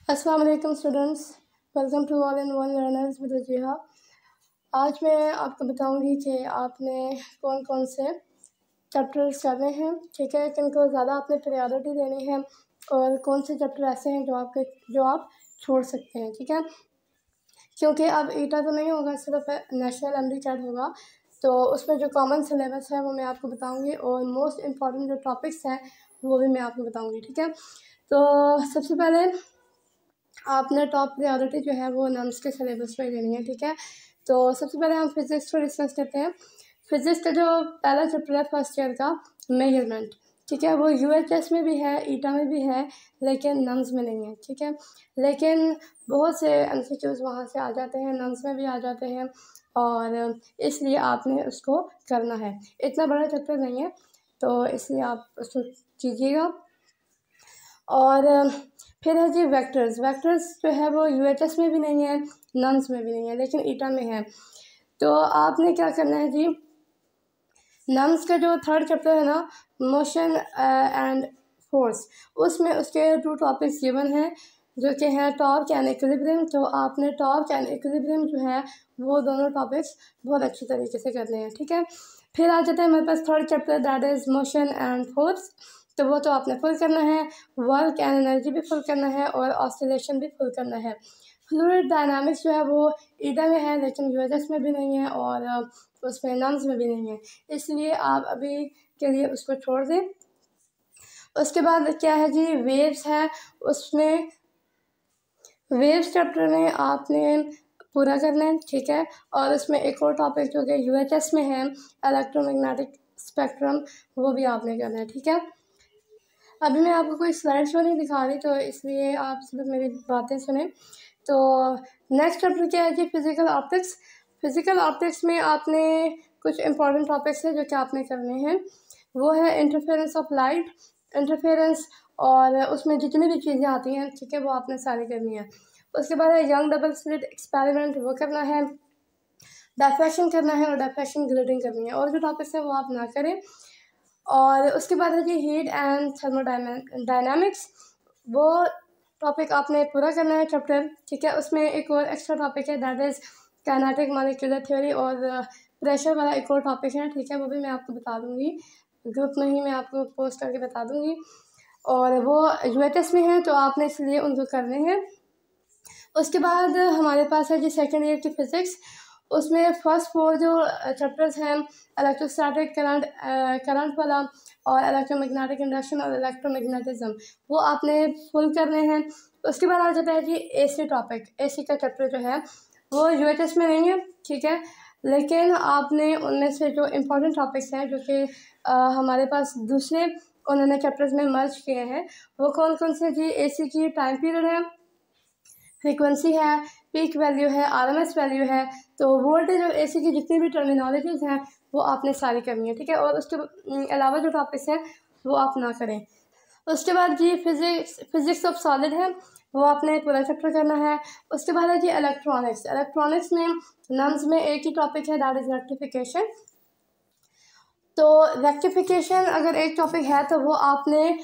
अस्सलाम वालेकुम students, welcome to all in one learners with Raziha. आज मैं आपको बताऊंगी कि आपने कौन कौन से चैप्टर्स करने हैं, ठीक है, किनको ज़्यादा आपने प्रायोरिटी देनी है और कौन से चैप्टर ऐसे हैं जो आप छोड़ सकते हैं, ठीक है। क्योंकि अब ईटा तो नहीं होगा, सिर्फ नेशनल एमडी-कैट होगा, तो उसमें जो कॉमन सिलेबस है वो मैं आपको बताऊँगी और मोस्ट इम्पॉर्टेंट जो टॉपिक्स हैं वो भी मैं आपको बताऊँगी, ठीक है। तो सबसे पहले आपने टॉप प्रायोरिटी जो है वो नम्स के सिलेबस पे देनी है, ठीक है। तो सबसे पहले हम फिज़िक्स को डिस्कस करते हैं। फिज़िक्स का जो पहला चैप्टर है फर्स्ट ईयर का, मेजरमेंट, ठीक है, वो यूएचएस में भी है, ईटा में भी है, लेकिन नम्स में नहीं है, ठीक है। लेकिन बहुत से एमसीक्यूज़ वहाँ से आ जाते हैं, नम्स में भी आ जाते हैं, और इसलिए आपने उसको करना है। इतना बड़ा चैप्टर नहीं है, तो इसलिए आप उसको कीजिएगा। और फिर है जी वेक्टर्स। वेक्टर्स जो है वो यूएचएस में भी नहीं है, नम्स में भी नहीं है, लेकिन ईटा में है। तो आपने क्या करना है जी, नम्स का जो थर्ड चैप्टर है ना, मोशन एंड फोर्स, उसमें उसके 2 टॉपिक्स गिवन हैं जो कि हैं टॉर्क एंड इक्विलिब्रियम। तो आपने टॉर्क एंड इक्विलिब्रियम जो है वो दोनों टॉपिक्स बहुत अच्छी तरीके से करने हैं, ठीक है। फिर आ जाता है हमारे पास third chapter, that is motion and force. तो वो तो आपने फुल करना है, वर्क एंड एनर्जी भी फुल करना है और ऑसिलेशन भी फुल करना है। फ्लूइड डायनामिक्स जो है वो ईटा में है, लेकिन यूएचएस में भी नहीं है और उसमें नम्स में भी नहीं है, इसलिए आप अभी के लिए उसको छोड़ दें। उसके बाद क्या है जी, वेव्स है। उसमें वेव्स चैप्टर में आपने पूरा करना है, ठीक है। और उसमें एक और टॉपिक जो कि यूएचएस में है, इलेक्ट्रोमैग्नेटिक स्पेक्ट्रम, वो भी आपने करना है, ठीक है। अभी मैं आपको कोई स्लाइड शो नहीं दिखा रही, तो इसलिए आप सिर्फ मेरी बातें सुने। तो नेक्स्ट चैप्टर क्या है जी, फिज़िकल ऑप्टिक्स। फिज़िकल ऑप्टिक्स में आपने कुछ इंपॉर्टेंट टॉपिक्स हैं जो कि आपने करने हैं। वो है इंटरफेरेंस ऑफ लाइट, इंटरफेरेंस, और उसमें जितनी भी चीज़ें आती हैं, ठीक है, वो आपने सारी करनी है। उसके बाद है यंग डबल स्लिट एक्सपेरिमेंट, वो करना है। डिफ्रैक्शन करना है और डिफ्रैक्शन ग्रेडिंग करनी है, और जो टॉपिक्स हैं वो आप ना करें। और उसके बाद है जी हीट एंड थर्मोडायनामिक्स, वो टॉपिक आपने पूरा करना है चैप्टर, ठीक है। उसमें एक और एक्स्ट्रा टॉपिक है, that is kinetic molecular theory, और प्रेशर वाला एक और टॉपिक है, ठीक है, वो भी मैं आपको बता दूँगी, ग्रुप में ही मैं आपको पोस्ट करके बता दूँगी। और वो यूएचएस में है, तो आपने इसलिए उनको करने हैं। उसके बाद हमारे पास है जी सेकेंड ईयर की फ़िज़िक्स। उसमें फर्स्ट 4 जो चैप्टर्स हैं, इलेक्ट्रोस्टैटिक करंट वाला, और इलेक्ट्रोमैग्नेटिक इंडक्शन और इलेक्ट्रोमैग्नेटिज्म, वो आपने फुल करने हैं। उसके बाद आ जाता है जी एसी टॉपिक। एसी का चैप्टर जो है वो यूएचएस में नहीं है, ठीक है, लेकिन आपने उनमें से जो इम्पोर्टेंट टॉपिक्स हैं जो कि हमारे पास दूसरे उन्होंने चैप्टर्स में मर्ज किए हैं, वो कौन कौन से जी, एसी की टाइम पीरियड है, फ्रीक्वेंसी है, पीक वैल्यू है, आरएमएस वैल्यू है। तो वोल्टेज और एसी की जितनी भी टर्मिनोलॉजीज़ हैं वो आपने सारी करनी है, ठीक है। और उसके अलावा जो टॉपिक्स हैं वो आप ना करें। उसके बाद जी फिज़िक्स ऑफ सॉलिड है, वो आपने पूरा चैप्टर करना है। उसके बाद है जी इलेक्ट्रॉनिक्स। इलेक्ट्रॉनिक्स में नम्स में एक ही टॉपिक है, दैट इज़ रेक्टिफिकेशन। तो रेक्टिफिकेशन अगर एक टॉपिक है तो वो आपने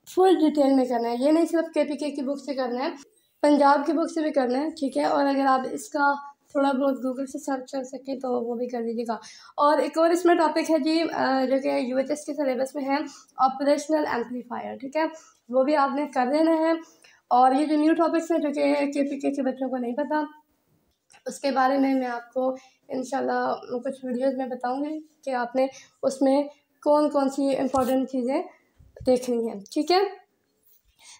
फुल डिटेल में करना है, ये नहीं सिर्फ केपीके की बुक से करना है, पंजाब की बुक से भी करना है, ठीक है। और अगर आप इसका थोड़ा बहुत गूगल से सर्च कर सकें तो वो भी कर लीजिएगा। और एक और इसमें टॉपिक है जी जो कि यूएचएस के सिलेबस में है, ऑपरेशनल एम्पलीफायर, ठीक है, वो भी आपने कर देना है। और ये जो न्यू टॉपिक्स हैं जो कि केपीके के बच्चों को नहीं पता, उसके बारे में मैं आपको इंशाल्लाह कुछ वीडियोस में बताऊंगी कि आपने उसमें कौन कौन सी इम्पोर्टेंट चीज़ें देखनी है, ठीक है।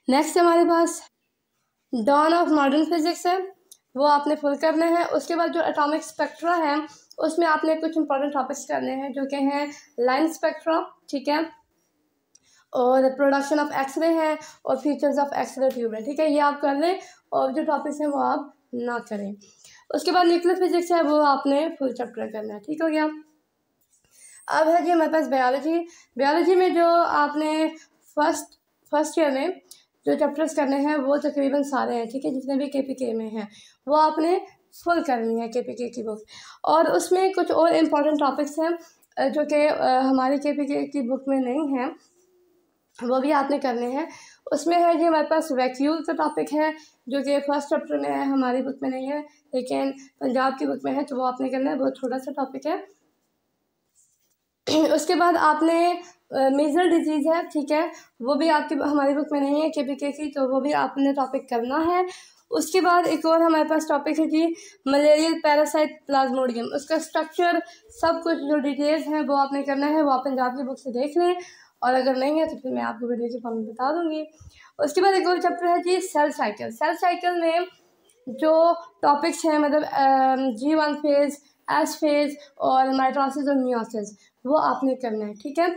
नेक्स्ट हमारे पास डॉन ऑफ मॉडर्न फिजिक्स है, वो आपने फुल करना है। उसके बाद जो एटॉमिक स्पेक्ट्रा है उसमें आपने कुछ इंपॉर्टेंट टॉपिक्स करने हैं जो कि हैं लाइन स्पेक्ट्रा, ठीक है, और प्रोडक्शन ऑफ एक्सरे है, और फीचर्स ऑफ एक्सरे ट्यूब है, ठीक है, ये आप कर लें। और जो टॉपिक्स हैं वो आप ना करें। उसके बाद न्यूक्लियर फिजिक्स है, वो आपने फुल चैप्टर करना है, ठीक हो गया। अब है जी हमारे पास बायोलॉजी। बायोलॉजी में जो आपने फर्स्ट ईयर में जो चैप्टर्स करने हैं वो तकरीबन सारे हैं, ठीक है, जितने भी केपीके में हैं वो आपने फुल करनी है केपीके की बुक। और उसमें कुछ और इम्पोर्टेंट टॉपिक्स हैं जो कि हमारी केपीके की बुक में नहीं हैं, वो भी आपने करने हैं। उसमें है जी हमारे पास वैक्यूल का टॉपिक है, जो कि फर्स्ट चैप्टर में है, हमारी बुक में नहीं है लेकिन पंजाब की बुक में है, तो वो आपने करना है, बहुत छोटा सा टॉपिक है। उसके बाद आपने मेजर डिजीज़ है, ठीक है, वो भी आपकी हमारी बुक में नहीं है KPK की, तो वो भी आपने टॉपिक करना है। उसके बाद एक और हमारे पास टॉपिक है जी मलेरियल पैरासाइट प्लाज्मोडियम, उसका स्ट्रक्चर सब कुछ जो डिटेल्स हैं वो आपने करना है, वो आप पंजाब की बुक से देख लें, और अगर नहीं है तो फिर मैं आपको वीडियो के फॉर्म में बता दूँगी। उसके बाद एक और चैप्टर है जी सेल साइकिल। सेल साइकिल में जो टॉपिक्स हैं मतलब G1 फेज़, S फेज़ और माइटोसिस और मियोसिस, वो आपने करना है, ठीक है।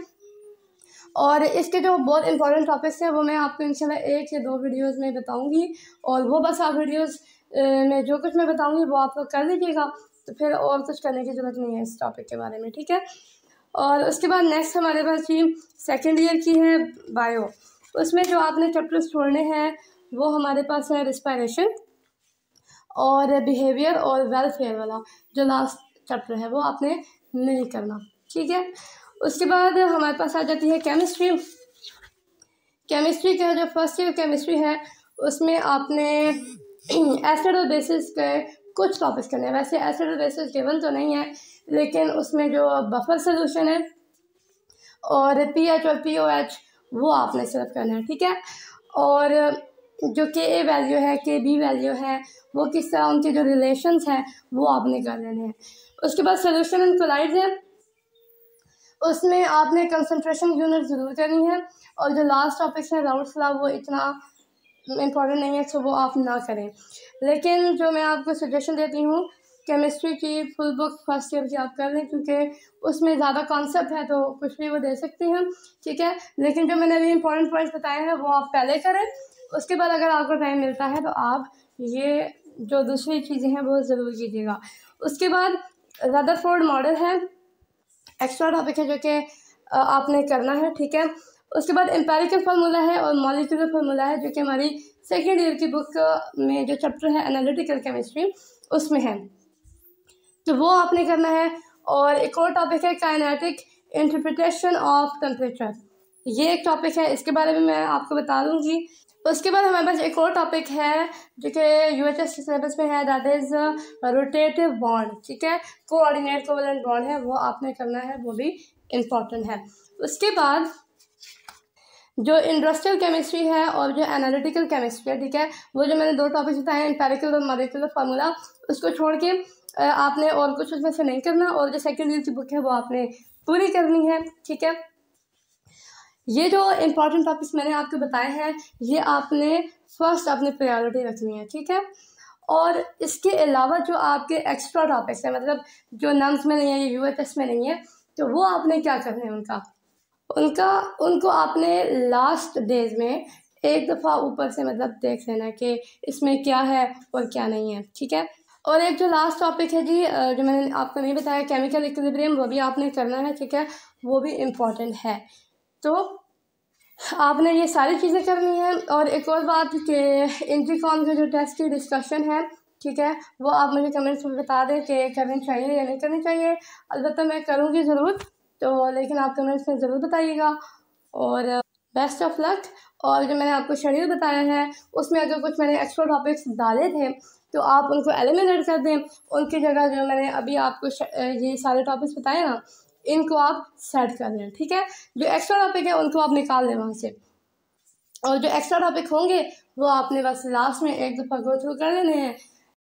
और इसके जो बहुत इंपॉर्टेंट टॉपिक्स हैं वो मैं आपको इंशाल्लाह 1 या 2 वीडियोस में बताऊंगी, और वो बस आप वीडियोस में जो कुछ मैं बताऊंगी वो आप लोग कर लीजिएगा, तो फिर और कुछ करने की ज़रूरत नहीं है इस टॉपिक के बारे में, ठीक है। और उसके बाद नेक्स्ट हमारे पास जी सेकेंड ईयर की है बायो। उसमें जो आपने चैप्टर्स छोड़ने हैं वो हमारे पास है रिस्पायरेशन और बिहेवियर और वेलफेयर वाला, जो लास्ट चैप्टर है वो आपने नहीं करना, ठीक है। उसके बाद हमारे पास आ जाती है केमिस्ट्री। केमिस्ट्री का जो फर्स्ट ईयर केमिस्ट्री है उसमें आपने एसिड और बेसिस के कुछ टॉपिक्स करने हैं। वैसे एसिड और बेसिस गिवन तो नहीं है, लेकिन उसमें जो बफर सोल्यूशन है और pH और POH वो आपने सिर्फ करना है, ठीक है। और जो Ka वैल्यू है, Kb वैल्यू है, वो किस तरह उनके जो रिलेशंस हैं वो आपने कर लेने हैं। उसके बाद सोल्यूशन एंड कोलाइड्स है, उसमें आपने कंसंट्रेशन यूनिट ज़रूर करनी है, और जो लास्ट टॉपिक्स है राउंड्स लॉ वो इतना इम्पॉर्टेंट नहीं है, तो वो आप ना करें। लेकिन जो मैं आपको सजेशन देती हूँ केमिस्ट्री की फुल बुक फर्स्ट ईयर की आप कर लें, क्योंकि उसमें ज़्यादा कॉन्सेप्ट है तो कुछ भी वो दे सकती हैं, ठीक है। लेकिन जो मैंने अभी इंपॉर्टेंट पॉइंट्स बताए हैं वो आप पहले करें, उसके बाद अगर आपको टाइम मिलता है तो आप ये जो दूसरी चीज़ें हैं वो ज़रूर कीजिएगा। उसके बाद रदरफोर्ड मॉडल है, एक्स्ट्रा टॉपिक है जो कि आपने करना है, ठीक है। उसके बाद एम्पेरिकल फार्मूला है और मॉलिक्यूलर फार्मूला है, जो कि हमारी सेकेंड ईयर की बुक में जो चैप्टर है एनालिटिकल केमिस्ट्री उसमें है, तो वो आपने करना है। और एक और टॉपिक है काइनेटिक इंटरप्रिटेशन ऑफ टेम्परेचर, ये एक टॉपिक है, इसके बारे में मैं आपको बता दूंगी। उसके बाद हमारे पास एक और टॉपिक है जो कि UHS सिलेबस में है, दैट इज़ रोटेटिव बॉन्ड, ठीक है, कोऑर्डिनेट कोवेलेंट बॉन्ड है, वो आपने करना है, वो भी इम्पॉर्टेंट है। उसके बाद जो इंडस्ट्रियल केमिस्ट्री है और जो एनालिटिकल केमिस्ट्री है, ठीक है, वो जो मैंने 2 टॉपिक्स बताए हैं एम्पेरिकल और मॉलिक्यूलर फार्मूला, उसको छोड़ के आपने और कुछ उसमें से नहीं करना, और जो सेकेंड ईयर की बुक है वो आपने पूरी करनी है, ठीक है। ये जो इम्पॉर्टेंट टॉपिक्स मैंने आपको बताए हैं ये आपने फर्स्ट अपनी प्रायोरिटी रखनी है, ठीक है। और इसके अलावा जो आपके एक्स्ट्रा टॉपिक्स हैं, मतलब जो नम्स में नहीं है, UHS में नहीं है, तो वो आपने क्या करना है, उनको आपने लास्ट डेज में एक दफ़ा ऊपर से मतलब देख लेना कि इसमें क्या है और क्या नहीं है, ठीक है। और एक जो लास्ट टॉपिक है जी जो मैंने आपको नहीं बताया, केमिकल इक्विलिब्रियम, वो भी आपने करना है, ठीक है, वो भी इम्पॉर्टेंट है। तो आपने ये सारी चीज़ें करनी है। और एक और बात कि इंट्रीकॉन का जो टेस्ट की डिस्कशन है, ठीक है, वो आप मुझे कमेंट्स में बता दें कि करनी चाहिए या नहीं करनी चाहिए। अलबत्ता मैं करूँगी ज़रूर, तो लेकिन आप कमेंट्स में ज़रूर बताइएगा। और बेस्ट ऑफ लक। और जो मैंने आपको शेड्यूल बताया है उसमें अगर कुछ मैंने एक्स्ट्रा टॉपिक्स डाले थे तो आप उनको एलिमिनेट कर दें, उनकी जगह जो मैंने अभी आपको ये सारे टॉपिक्स बताए ना, इनको आप सेट कर लें, ठीक है। जो एक्स्ट्रा टॉपिक है उनको आप निकाल लें वहाँ से, और जो एक्स्ट्रा टॉपिक होंगे वो आपने बस लास्ट में एक दफ़ा गो थ्रू कर लेने हैं,